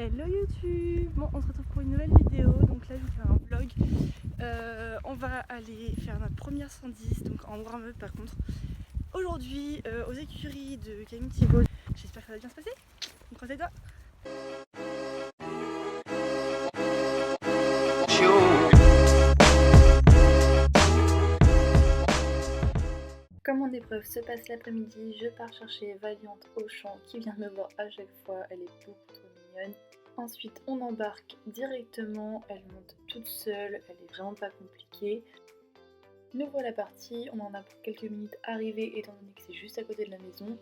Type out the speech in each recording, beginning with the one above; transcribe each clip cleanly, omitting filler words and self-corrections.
Hello YouTube. Bon, on se retrouve pour une nouvelle vidéo. Donc là je vais faire un vlog. On va aller faire notre première 110, donc en warm up par contre. Aujourd'hui aux écuries de Camille Thibault. J'espère que ça va bien se passer. On croise les doigts. Comme mon épreuve se passe l'après-midi, je pars chercher Valiante au champ qui vient me voir à chaque fois, elle est beaucoup trop mignonne. Ensuite on embarque directement, elle monte toute seule, elle est vraiment pas compliquée. Nous voilà partis, on en a pour quelques minutes arrivée étant donné que c'est juste à côté de la maison.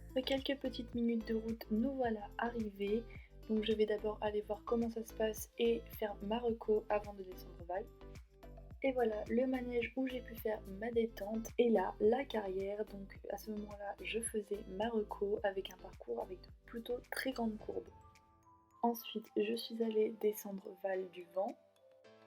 Après quelques petites minutes de route, nous voilà arrivés. Donc je vais d'abord aller voir comment ça se passe et faire ma reco avant de descendre au Val. Et voilà le manège où j'ai pu faire ma détente. Et là, la carrière, donc à ce moment-là, je faisais ma reco avec un parcours avec de plutôt très grandes courbes. Ensuite, je suis allée descendre Val du Vent.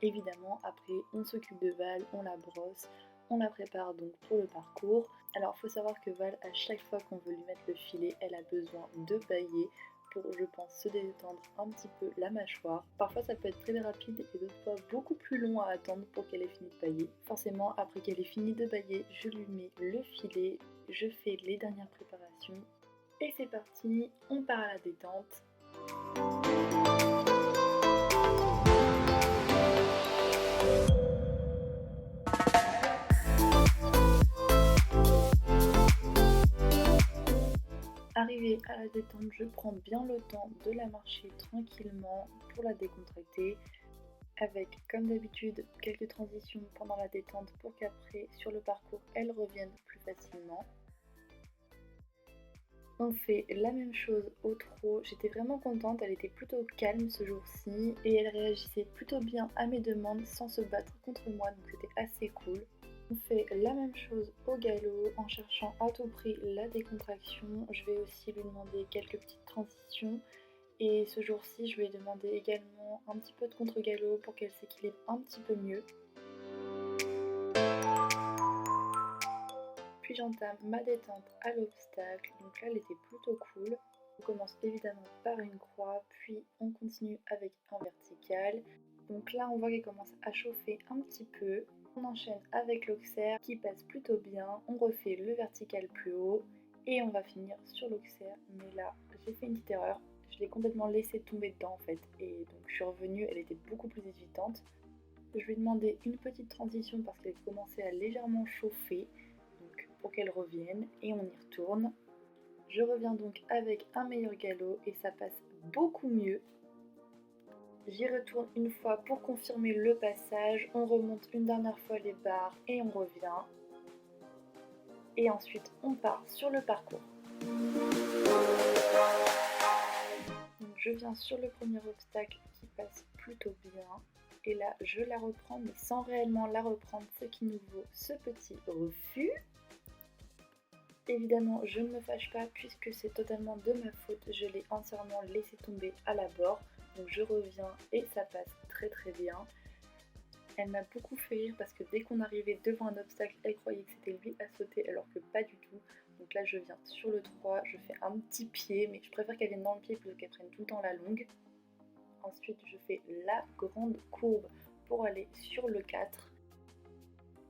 Évidemment, après, on s'occupe de Val, on la brosse, on la prépare donc pour le parcours. Alors, il faut savoir que Val, à chaque fois qu'on veut lui mettre le filet, elle a besoin de bâiller pour, je pense, se détendre un petit peu la mâchoire. Parfois, ça peut être très rapide et d'autres fois beaucoup plus long à attendre pour qu'elle ait fini de bâiller. Forcément, après qu'elle ait fini de bâiller, je lui mets le filet, je fais les dernières préparations et c'est parti, on part à la détente. Arrivée à la détente, je prends bien le temps de la marcher tranquillement pour la décontracter, avec comme d'habitude quelques transitions pendant la détente pour qu'après sur le parcours elle revienne plus facilement. On fait la même chose au trot, j'étais vraiment contente, elle était plutôt calme ce jour-ci et elle réagissait plutôt bien à mes demandes sans se battre contre moi, donc c'était assez cool. On fait la même chose au galop en cherchant à tout prix la décontraction. Je vais aussi lui demander quelques petites transitions et ce jour-ci je lui ai demandé également un petit peu de contre-galop pour qu'elle s'équilibre un petit peu mieux. Puis j'entame ma détente à l'obstacle, donc là elle était plutôt cool. On commence évidemment par une croix, puis on continue avec un vertical. Donc là on voit qu'elle commence à chauffer un petit peu. On enchaîne avec l'auxerre qui passe plutôt bien, on refait le vertical plus haut et on va finir sur l'auxerre. Mais là j'ai fait une petite erreur, je l'ai complètement laissé tomber dedans en fait et donc je suis revenue, elle était beaucoup plus hésitante. Je lui ai demandé une petite transition parce qu'elle commençait à légèrement chauffer, donc pour qu'elle revienne et on y retourne. Je reviens donc avec un meilleur galop et ça passe beaucoup mieux. J'y retourne une fois pour confirmer le passage, on remonte une dernière fois les barres et on revient. Et ensuite on part sur le parcours. Donc je viens sur le premier obstacle qui passe plutôt bien. Et là je la reprends mais sans réellement la reprendre, ce qui nous vaut ce petit refus. Évidemment je ne me fâche pas puisque c'est totalement de ma faute, je l'ai entièrement laissé tomber à la bord. Donc je reviens et ça passe très bien. Elle m'a beaucoup fait rire parce que dès qu'on arrivait devant un obstacle, elle croyait que c'était lui à sauter alors que pas du tout. Donc là je viens sur le 3, je fais un petit pied, mais je préfère qu'elle vienne dans le pied plutôt qu'elle prenne tout le temps la longue. Ensuite je fais la grande courbe pour aller sur le 4.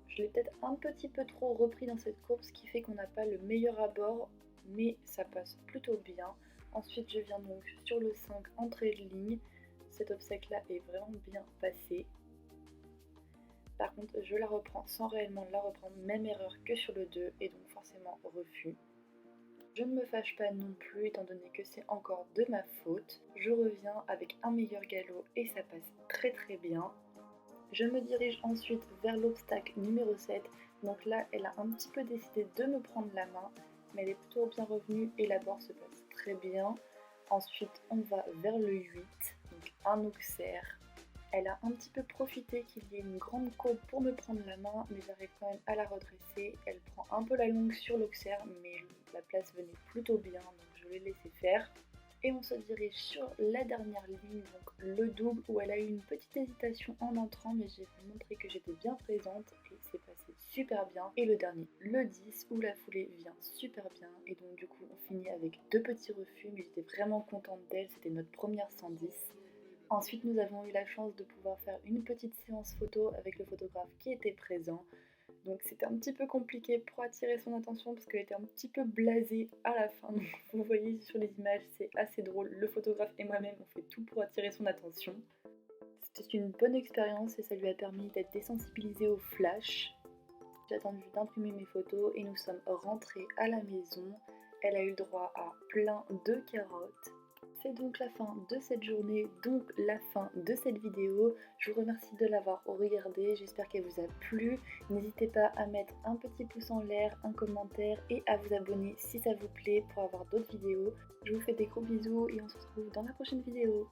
Je l'ai peut-être un petit peu trop repris dans cette courbe, ce qui fait qu'on n'a pas le meilleur abord, mais ça passe plutôt bien. Ensuite je viens donc sur le 5 entrée de ligne, cet obstacle là est vraiment bien passé. Par contre je la reprends sans réellement la reprendre, même erreur que sur le 2 et donc forcément refus. Je ne me fâche pas non plus étant donné que c'est encore de ma faute. Je reviens avec un meilleur galop et ça passe très bien. Je me dirige ensuite vers l'obstacle numéro 7, donc là elle a un petit peu décidé de me prendre la main, mais elle est plutôt bien revenue et la barre se passe très bien. Ensuite on va vers le 8, donc un auxerre. Elle a un petit peu profité qu'il y ait une grande courbe pour me prendre la main, mais j'arrive quand même à la redresser. Elle prend un peu la longue sur l'auxerre, mais la place venait plutôt bien, donc je l'ai laissé faire. Et on se dirige sur la dernière ligne, donc le double, où elle a eu une petite hésitation en entrant, mais j'ai montré que j'étais bien présente et s'est passé super bien. Et le dernier, le 10, où la foulée vient super bien. Et donc du coup, on finit avec 2 petits refus, mais j'étais vraiment contente d'elle, c'était notre première 110. Ensuite, nous avons eu la chance de pouvoir faire une petite séance photo avec le photographe qui était présent. Donc c'était un petit peu compliqué pour attirer son attention parce qu'elle était un petit peu blasée à la fin. Donc vous voyez sur les images, c'est assez drôle. Le photographe et moi-même, on fait tout pour attirer son attention. C'était une bonne expérience et ça lui a permis d'être désensibilisée au flash. J'ai attendu d'imprimer mes photos et nous sommes rentrés à la maison. Elle a eu le droit à plein de carottes. C'est donc la fin de cette journée, donc la fin de cette vidéo. Je vous remercie de l'avoir regardée, j'espère qu'elle vous a plu. N'hésitez pas à mettre un petit pouce en l'air, un commentaire et à vous abonner si ça vous plaît pour avoir d'autres vidéos. Je vous fais des gros bisous et on se retrouve dans la prochaine vidéo.